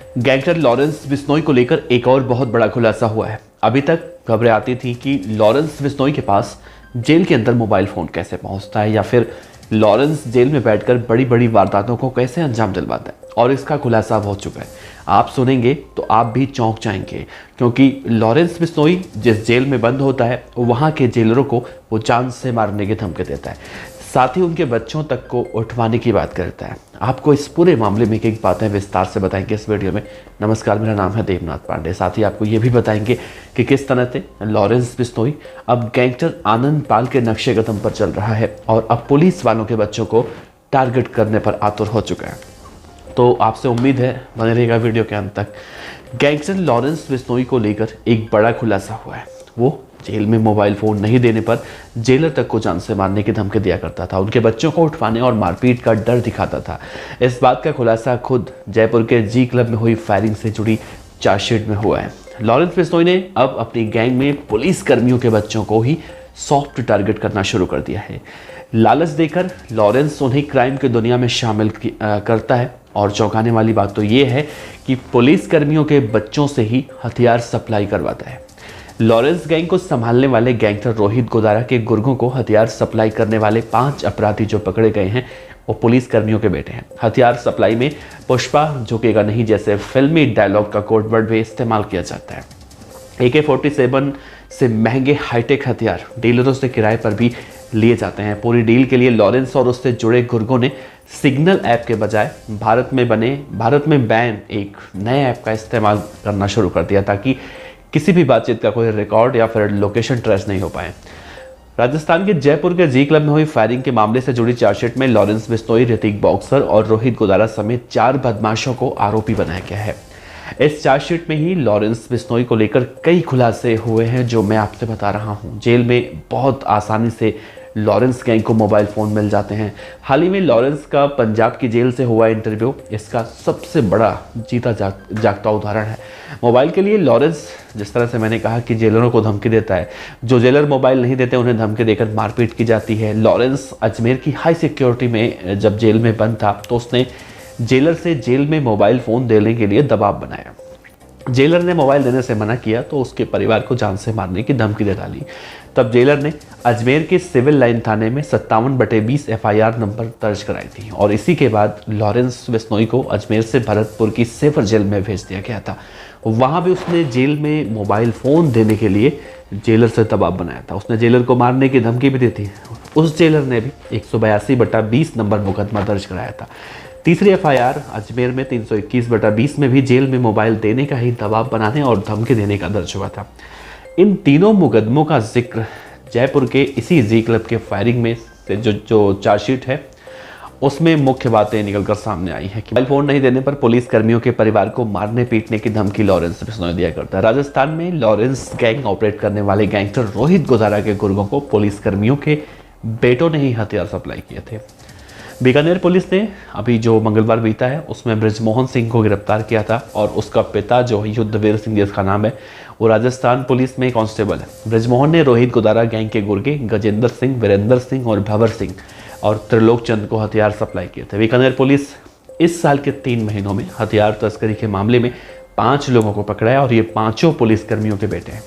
Gangster Lawrence Bishnoi को लेकर एक और बहुत बड़ा खुलासा हुआ है। अभी तक खबरें आती थी कि लॉरेंस बिश्नोई के पास जेल के अंदर मोबाइल फोन कैसे पहुंचता है या फिर लॉरेंस जेल में बैठकर बड़ी बड़ी वारदातों को कैसे अंजाम दिलवाता है, और इसका खुलासा हो चुका है। आप सुनेंगे तो आप भी चौंक जाएंगे, क्योंकि लॉरेंस बिश्नोई जिस जेल में बंद होता है वहां के जेलरों को वो जान से मारने की धमकी देता है, साथ ही उनके बच्चों तक को उठवाने की बात करता है। आपको इस पूरे मामले में एक बातें विस्तार से बताएंगे इस वीडियो में। नमस्कार, मेरा नाम है देवनाथ पांडे। साथ ही आपको ये भी बताएंगे कि किस तरह से लॉरेंस बिश्नोई अब गैंगस्टर आनंद पाल के नक्शे कदम पर चल रहा है और अब पुलिस वालों के बच्चों को टारगेट करने पर आतुर हो चुका है। तो आपसे उम्मीद है बने रहेगा वीडियो के अंत तक। गैंगस्टर लॉरेंस बिश्नोई को लेकर एक बड़ा खुलासा हुआ है। वो जेल में मोबाइल फोन नहीं देने पर जेलर तक को जान से मारने की धमकी दिया करता था, उनके बच्चों को उठवाने और मारपीट का डर दिखाता था। इस बात का खुलासा खुद जयपुर के जी क्लब में हुई फायरिंग से जुड़ी चार्जशीट में हुआ है। लॉरेंस बिश्नोई ने अब अपनी गैंग में पुलिस कर्मियों के बच्चों को ही सॉफ्ट टारगेट करना शुरू कर दिया है। लालच देकर लॉरेंस उन्हें क्राइम की दुनिया में शामिल करता है, और चौंकाने वाली बात तो ये है कि पुलिस कर्मियों के बच्चों से ही हथियार सप्लाई करवाता है। लॉरेंस गैंग को संभालने वाले गैंगस्टर रोहित गोदारा के गुर्गों को हथियार सप्लाई करने वाले 5 अपराधी जो पकड़े गए हैं वो पुलिस कर्मियों के बेटे हैं। हथियार सप्लाई में पुष्पा झुकेगा नहीं जैसे फिल्मी डायलॉग का कोड वर्ड भी इस्तेमाल किया जाता है। AK-47 से महंगे हाईटेक हथियार डीलरों से किराए पर भी लिए जाते हैं। पूरी डील के लिए लॉरेंस और उससे जुड़े गुर्गों ने सिग्नल ऐप के बजाय भारत में बैन एक नए ऐप का इस्तेमाल करना शुरू कर दिया, ताकि किसी भी बातचीत का कोई रिकॉर्ड या फिर लोकेशन ट्रेस नहीं हो पाए। राजस्थान के जयपुर के जी क्लब में हुई फायरिंग के मामले से जुड़ी चार्जशीट में लॉरेंस बिश्नोई, ऋतिक बॉक्सर और रोहित गोदारा समेत 4 बदमाशों को आरोपी बनाया गया है। इस चार्जशीट में ही लॉरेंस बिश्नोई को लेकर कई खुलासे हुए हैं जो मैं आपसे बता रहा हूं। जेल में बहुत आसानी से लॉरेंस गैंग को मोबाइल फ़ोन मिल जाते हैं। हाल ही में लॉरेंस का पंजाब की जेल से हुआ इंटरव्यू इसका सबसे बड़ा जीता जागता उदाहरण है। मोबाइल के लिए लॉरेंस, जिस तरह से मैंने कहा कि जेलरों को धमकी देता है, जो जेलर मोबाइल नहीं देते उन्हें धमकी देकर मारपीट की जाती है। लॉरेंस अजमेर की हाई सिक्योरिटी में जब जेल में बंद था तो उसने जेलर से जेल में मोबाइल फ़ोन देने के लिए दबाव बनाया। जेलर ने मोबाइल देने से मना किया तो उसके परिवार को जान से मारने की धमकी दे डाली। तब जेलर ने अजमेर के सिविल लाइन थाने में 57/20 FIR नंबर दर्ज कराई थी, और इसी के बाद लॉरेंस बिश्नोई को अजमेर से भरतपुर की सेफर जेल में भेज दिया गया था। वहां भी उसने जेल में मोबाइल फ़ोन देने के लिए जेलर से दबाव बनाया था। उसने जेलर को मारने की धमकी भी दी थी। उस जेलर ने भी 182/20 नंबर मुकदमा दर्ज कराया था। तीसरी FIR अजमेर में 321/20 में भी जेल में मोबाइल देने का ही दबाव बनाने और धमकी देने का दर्ज हुआ था। इन तीनों मुकदमों का जिक्र जयपुर के इसी जी क्लब के फायरिंग में से जो चार्जशीट है उसमें मुख्य बातें निकलकर सामने आई है कि मोबाइल फोन नहीं देने पर पुलिस कर्मियों के परिवार को मारने पीटने की धमकी लॉरेंस बिश्नोई दिया करता है। राजस्थान में लॉरेंस गैंग ऑपरेट करने वाले गैंगस्टर रोहित गोदारा के गुर्गों को पुलिस कर्मियों के बेटों ने ही हथियार सप्लाई किए थे। बीकानेर पुलिस ने अभी जो मंगलवार बीता है उसमें बृजमोहन सिंह को गिरफ्तार किया था, और उसका पिता जो युद्धवीर सिंह जिसका नाम है वो राजस्थान पुलिस में कांस्टेबल है। बृजमोहन ने रोहित गोदारा गैंग के गुर्गे गजेंद्र सिंह, वीरेंद्र सिंह और भवर सिंह और त्रिलोक चंद को हथियार सप्लाई किए थे। बीकानेर पुलिस इस साल के 3 महीनों में हथियार तस्करी के मामले में 5 लोगों को पकड़ा है, और ये 5 पुलिस कर्मियों के बेटे हैं।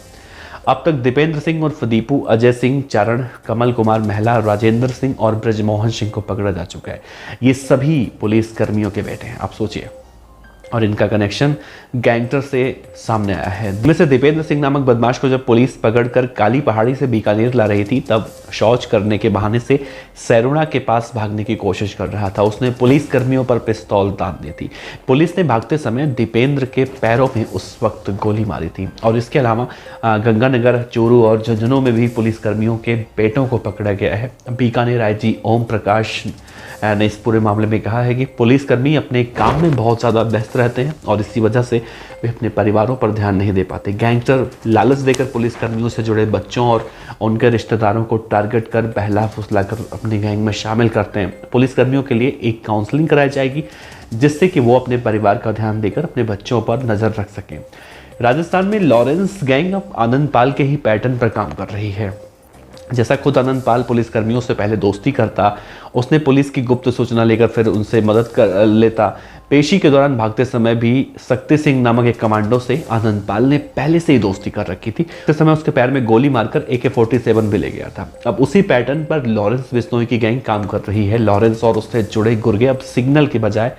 अब तक दीपेंद्र सिंह उर्फ दीपू, अजय सिंह, चरण, कमल कुमार महला, राजेंद्र सिंह और बृजमोहन सिंह को पकड़ा जा चुका है। ये सभी पुलिस कर्मियों के बेटे हैं। आप सोचिए, और इनका कनेक्शन गैंगस्टर से सामने आया है। इनमें से दीपेंद्र सिंह नामक बदमाश को जब पुलिस पकड़कर काली पहाड़ी से बीकानेर ला रही थी तब शौच करने के बहाने से सैरुणा के पास भागने की कोशिश कर रहा था। उसने पुलिस कर्मियों पर पिस्तौल तान दी थी। पुलिस ने भागते समय दीपेंद्र के पैरों में उस वक्त गोली मारी थी। और इसके अलावा गंगानगर, चूरू और झुंझुनू में भी पुलिस कर्मियों के बेटों को पकड़ा गया है। बीकानेर IG ओम प्रकाश ने इस पूरे मामले में कहा है कि पुलिसकर्मी अपने काम में बहुत ज़्यादा व्यस्त रहते हैं और इसी वजह से वे अपने परिवारों पर ध्यान नहीं दे पाते। गैंगस्टर लालच देकर पुलिसकर्मियों से जुड़े बच्चों और उनके रिश्तेदारों को टारगेट कर बहला फुसला कर अपने गैंग में शामिल करते हैं। पुलिसकर्मियों के लिए एक काउंसलिंग कराई जाएगी जिससे कि वो अपने परिवार का ध्यान देकर अपने बच्चों पर नज़र रख सकें। राजस्थान में लॉरेंस गैंग अब आनंद पाल के ही पैटर्न पर काम कर रही है। जैसा खुद आनंद पाल पुलिस कर्मियों से पहले दोस्ती करता, उसने पुलिस की गुप्त सूचना लेकर फिर उनसे मदद कर लेता, पेशी के दौरान भागते समय भी शक्ति सिंह नामक एक कमांडो से आनंदपाल ने पहले से ही दोस्ती कर रखी थी। उस समय उसके पैर में गोली मारकर AK-47 भी ले गया था। अब उसी पैटर्न पर लॉरेंस बिश्नोई की गैंग काम कर रही है। लॉरेंस और उससे जुड़े गुर्गे अब सिग्नल के बजाय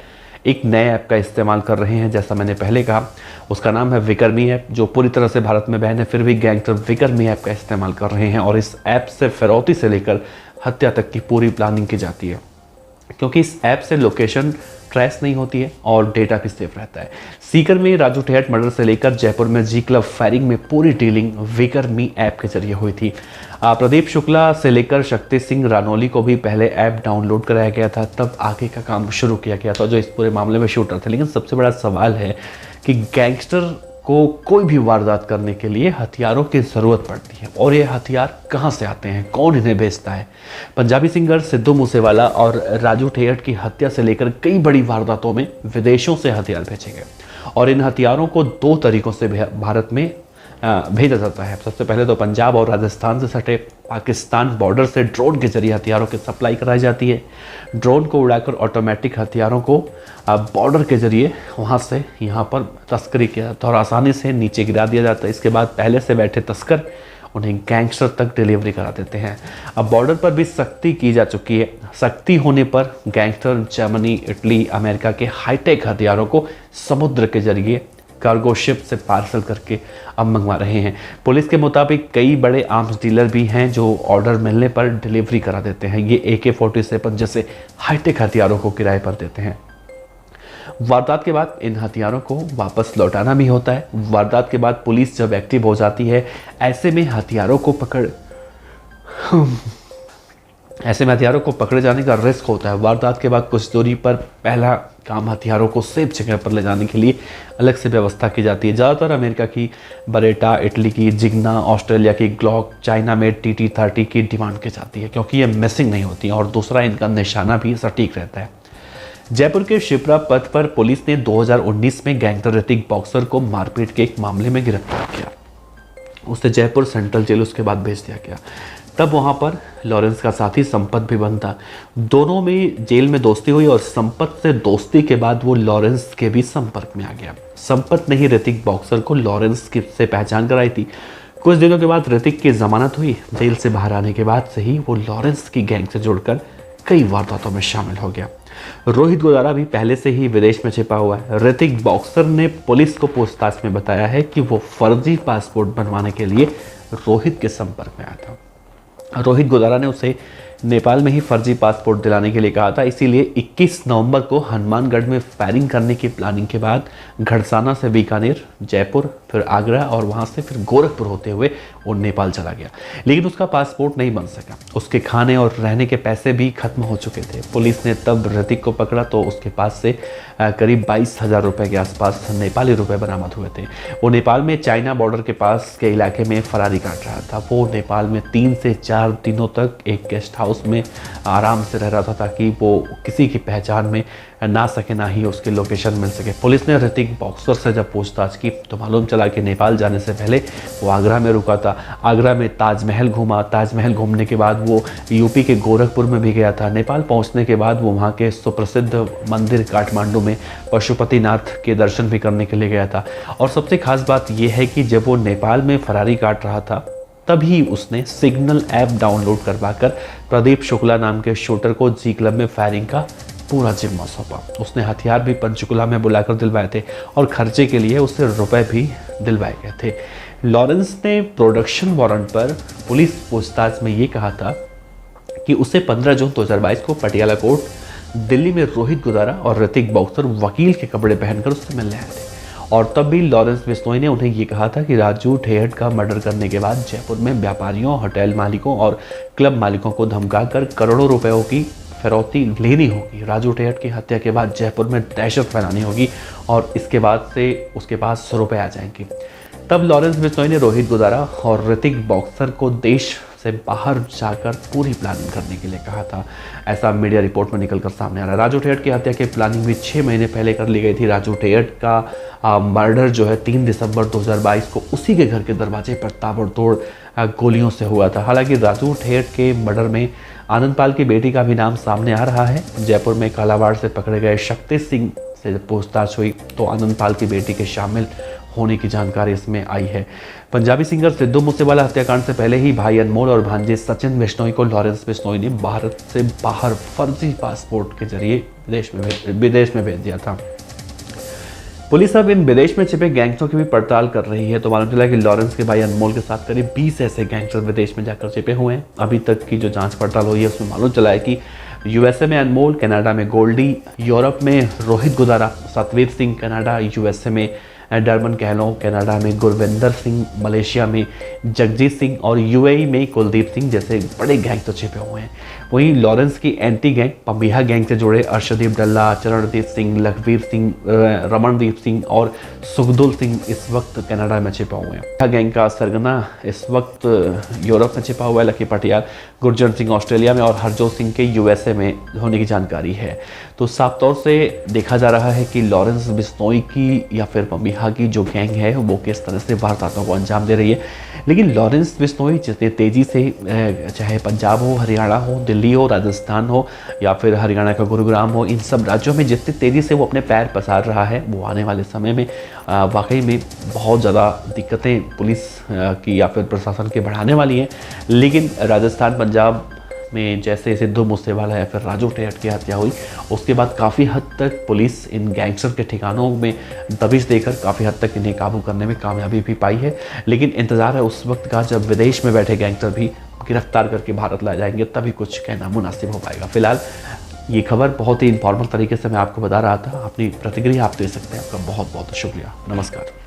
एक नए ऐप का इस्तेमाल कर रहे हैं। जैसा मैंने पहले कहा, उसका नाम है विक्रमी ऐप, जो पूरी तरह से भारत में बैन है, फिर भी गैंगस्टर विक्रमी ऐप का इस्तेमाल कर रहे हैं। और इस ऐप से फिरौती से लेकर हत्या तक की पूरी प्लानिंग की जाती है, क्योंकि इस ऐप से लोकेशन ट्रेस नहीं होती है और डेटा भी सेफ रहता है। सीकर में राजू ठेहट मर्डर से लेकर जयपुर में जी क्लब फायरिंग में पूरी डीलिंग विक्रमी ऐप के जरिए हुई थी। प्रदीप शुक्ला से लेकर शक्ति सिंह रानौली को भी पहले ऐप डाउनलोड कराया गया था, तब आगे का काम शुरू किया गया था, जो इस पूरे मामले में शूटर थे। लेकिन सबसे बड़ा सवाल है कि गैंगस्टर को कोई भी वारदात करने के लिए हथियारों की ज़रूरत पड़ती है, और ये हथियार कहाँ से आते हैं, कौन इन्हें बेचता है। पंजाबी सिंगर सिद्धू मूसेवाला और राजू ठेहट की हत्या से लेकर कई बड़ी वारदातों में विदेशों से हथियार भेजे गए, और इन हथियारों को 2 तरीक़ों से भारत में भेजा जाता है। सबसे पहले तो पंजाब और राजस्थान से सटे पाकिस्तान बॉर्डर से ड्रोन के जरिए हथियारों की सप्लाई कराई जाती है। ड्रोन को उड़ाकर ऑटोमेटिक हथियारों को बॉर्डर के जरिए वहां से यहां पर तस्करी किया जाता है और आसानी से नीचे गिरा दिया जाता है। इसके बाद पहले से बैठे तस्कर उन्हें गैंगस्टर तक डिलीवरी करा देते हैं। अब बॉर्डर पर भी सख्ती की जा चुकी है। सख्ती होने पर गैंगस्टर जर्मनी, इटली, अमेरिका के हाईटेक हथियारों को समुद्र के जरिए कार्गो शिप से पार्सल करके अब मंगवा रहे हैं। पुलिस के मुताबिक कई बड़े आर्म्स डीलर भी हैं जो ऑर्डर मिलने पर डिलीवरी करा देते हैं। ये AK-47 जैसे हाईटेक हथियारों को किराए पर देते हैं। वारदात के बाद इन हथियारों को वापस लौटाना भी होता है। वारदात के बाद पुलिस जब एक्टिव हो जाती है, ऐसे में हथियारों को पकड़े जाने का रिस्क होता है। वारदात के बाद कुछ दूरी पर पहला काम हथियारों को सेफ जगह पर ले जाने के लिए अलग से व्यवस्था की जाती है। ज़्यादातर अमेरिका की बरेटा, इटली की जिग्ना, ऑस्ट्रेलिया की ग्लॉक, चाइना में TT-30 की डिमांड की जाती है, क्योंकि ये मिसिंग नहीं होती और दूसरा इनका निशाना भी सटीक रहता है। जयपुर के शिप्रा पथ पर पुलिस ने 2019 में गैंगस्टर ऋतिक बॉक्सर को मारपीट के एक मामले में गिरफ्तार किया। उसे जयपुर सेंट्रल जेल उसके बाद भेज दिया गया। तब वहां पर लॉरेंस का साथी संपत भी बंद था। दोनों में जेल में दोस्ती हुई और संपत से दोस्ती के बाद वो लॉरेंस के भी संपर्क में आ गया। संपत ने ही ऋतिक बॉक्सर को लॉरेंस से पहचान कराई थी। कुछ दिनों के बाद ऋतिक की जमानत हुई। जेल से बाहर आने के बाद से ही वो लॉरेंस की गैंग से जुड़कर कई वारदातों में शामिल हो गया। रोहित गोदारा भी पहले से ही विदेश में छिपा हुआ है। ऋतिक बॉक्सर ने पुलिस को पूछताछ में बताया है कि वो फर्जी पासपोर्ट बनवाने के लिए रोहित के संपर्क में आया था। रोहित गोदारा ने उसे नेपाल में ही फर्जी पासपोर्ट दिलाने के लिए कहा था। इसीलिए 21 नवंबर को हनुमानगढ़ में फायरिंग करने की प्लानिंग के बाद घड़साना से बीकानेर, जयपुर, फिर आगरा और वहां से फिर गोरखपुर होते हुए वो नेपाल चला गया। लेकिन उसका पासपोर्ट नहीं बन सका। उसके खाने और रहने के पैसे भी खत्म हो चुके थे। पुलिस ने तब ऋतिक को पकड़ा तो उसके पास से करीब 22,000 रुपये के आसपास नेपाली रुपए बरामद हुए थे। वो नेपाल में चाइना बॉर्डर के पास के इलाके में फरारी काट रहा था। वो नेपाल में 3 से 4 दिनों तक एक गेस्ट हाउस में आराम से रह रहा था, ताकि वो किसी की पहचान में ना सके, ना ही उसकी लोकेशन मिल सके। पुलिस ने ऋतिक बॉक्सर से जब पूछताछ की तो मालूम चला कि नेपाल जाने से पहले वो आगरा में रुका था। आगरा में ताजमहल घूमा। ताजमहल घूमने के बाद वो यूपी के गोरखपुर में भी गया था। नेपाल पहुंचने के बाद वो वहाँ के सुप्रसिद्ध मंदिर काठमांडू में पशुपतिनाथ के दर्शन भी करने के लिए गया था। और सबसे खास बात यह है कि जब वो नेपाल में फरारी काट रहा था, तभी उसने सिग्नल ऐप डाउनलोड करवाकर प्रदीप शुक्ला नाम के शूटर को जी क्लब में फायरिंग का पूरा जिम्मा सौंपा। उसने हथियार भी पंचकुला में बुलाकर दिलवाए थे और खर्चे के लिए उससे रुपए भी दिलवाए गए थे। लॉरेंस ने प्रोडक्शन वारंट पर पुलिस पूछताछ में ये कहा था कि उसे 15 जून 2022 को पटियाला कोर्ट दिल्ली में रोहित गोदारा और ऋतिक बॉक्सर वकील के कपड़े पहनकर उससे मिलने आए थे। और तब भी लॉरेंस बिश्नोई ने उन्हें ये कहा था कि राजू ठेहट का मर्डर करने के बाद जयपुर में व्यापारियों, होटल मालिकों और क्लब मालिकों को धमकाकर करोड़ों रुपयों की फिरौती लेनी होगी। राजू ठेहट की हत्या के बाद जयपुर में दहशत फैलानी होगी और इसके बाद से उसके पास रुपए आ जाएंगे। तब लॉरेंस बिश्नोई ने रोहित गोदारा और ऋतिक बॉक्सर को देश से बाहर जाकर पूरी प्लानिंग करने के लिए कहा था। ऐसा मीडिया रिपोर्ट में निकलकर सामने आ रहा है। राजू ठेहट की हत्या की प्लानिंग भी 6 महीने पहले कर ली गई थी। राजू ठेहट का मर्डर जो है 3 दिसंबर 2022 को उसी के घर के दरवाजे पर ताबड़तोड़ गोलियों से हुआ था। हालांकि राजू ठेहट के मर्डर में आनंदपाल की बेटी का भी नाम सामने आ रहा है। जयपुर में कालावाड़ से पकड़े गए शक्ति सिंह से जब पूछताछ हुई तो आनंद पाल की बेटी के शामिल होने की जानकारी इसमें आई है। पंजाबी सिंगर सिद्धू मूसेवाला हत्याकांड से पहले ही भाई अनमोल और भांजे सचिन बिश्नोई को लॉरेंस बिश्नोई ने भारत से बाहर फर्जी पासपोर्ट के जरिए विदेश में भेज दिया था। पुलिस अब इन विदेश में छिपे गैंगस्टरों की भी पड़ताल कर रही है। तो मालूम चला कि लॉरेंस के भाई अनमोल के साथ करीब 20 ऐसे गैंगस्टर विदेश में जाकर छिपे हुए हैं। अभी तक की जो जांच पड़ताल हुई है उसमें मालूम चला है कि यूएसए में अनमोल, कनाडा में गोल्डी, यूरोप में रोहित गुदारा, सतवीर सिंह कनाडा, यूएसए में डरमन कहलों, कनाडा में गुरविंदर सिंह, मलेशिया में जगजीत सिंह और यूएई में कुलदीप सिंह जैसे बड़े गैंग तो छिपे हुए हैं। वहीं लॉरेंस की एंटी गैंग पंबिहा गैंग से जुड़े अर्शदीप डल्ला, चरणदीप सिंह, लखवीर सिंह, रमनदीप सिंह और सुखदुल सिंह इस वक्त कनाडा में छिपा हुए हैं। गैंग का सरगना इस वक्त यूरोप में छिपा हुआ है। लकी पटियाल, गुरजंट सिंह ऑस्ट्रेलिया में और हरजोत सिंह के यूएसए में होने की जानकारी है। तो साफ तौर से देखा जा रहा है कि लॉरेंस बिश्नोई की या फिर पंबिहा की जो गैंग है वो किस तरह से वारदातों को अंजाम दे रही है। लेकिन लॉरेंस बिश्नोई जितने तेज़ी से, चाहे पंजाब हो, हरियाणा हो, दिल्ली हो, राजस्थान हो या फिर हरियाणा का गुरुग्राम हो, इन सब राज्यों में जितनी तेज़ी से वो अपने पैर पसार रहा है वो आने वाले समय में वाकई में बहुत ज़्यादा दिक्कतें पुलिस की या फिर प्रशासन के बढ़ाने वाली हैं। लेकिन राजस्थान, पंजाब में जैसे सिद्धू मूसेवाला या फिर राजू टेट की हत्या हुई उसके बाद काफ़ी हद तक पुलिस इन गैंगस्टर के ठिकानों में दबिश देकर काफ़ी हद तक इन्हें काबू करने में कामयाबी भी पाई है। लेकिन इंतज़ार है उस वक्त का जब विदेश में बैठे गैंगस्टर भी गिरफ्तार करके भारत लाए जाएंगे, तभी कुछ कहना मुनासिब हो पाएगा। फिलहाल ये खबर बहुत ही इन्फॉर्मल तरीके से मैं आपको बता रहा था। अपनी प्रतिक्रिया आप दे सकते हैं। आपका बहुत बहुत शुक्रिया। नमस्कार।